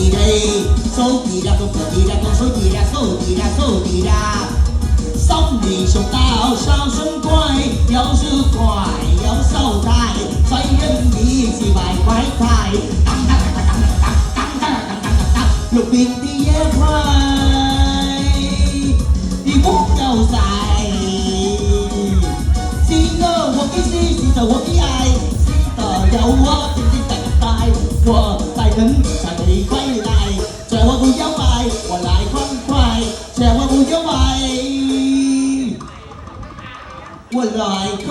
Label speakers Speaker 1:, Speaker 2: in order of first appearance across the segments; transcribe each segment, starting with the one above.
Speaker 1: gì đây? Số gì ra con gì ra con số gì ra số gì ra số gì ra? Sống thì sống tao sao sống quay,有時快有收大，所以人意是壞鬼態。路邊啲野快，啲屋又細，是我的事，是就我的愛，是的有我靜靜等待，我才能才會歸來，只要我不搖擺，我來歡快，只要我不搖擺。我來輕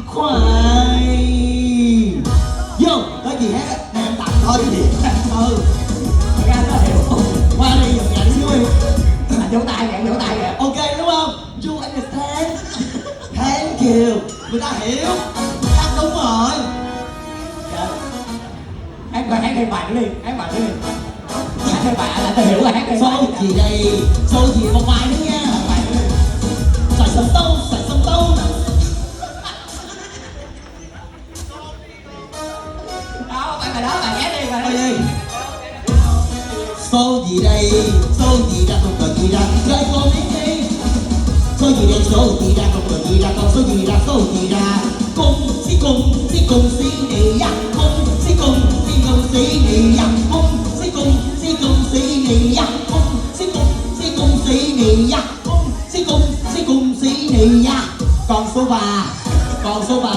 Speaker 1: 快vô có gì hết nè em tặng thôi chứ gì thật ra nó hiểu qua đây giật nhảy vui vỗ tay kìa ok đúng không you understand thank you người ta hiểu chắc đúng rồi hát thêm bài nữa đi hát thêm bài là tôi hiểu rồi hát thêm số gì đây số gì một bài nữa nha xoài sầm tâu đó bài ghé đi bài đi số gì đây số gì ra không cần gì ra chơi con đi số gì đây số gì ra không cần gì ra con số gì ra cùng xí nị ya cùng xí nị ya cùng xí nị ya cùng xí nị ya cùng xí nị ya còn số 3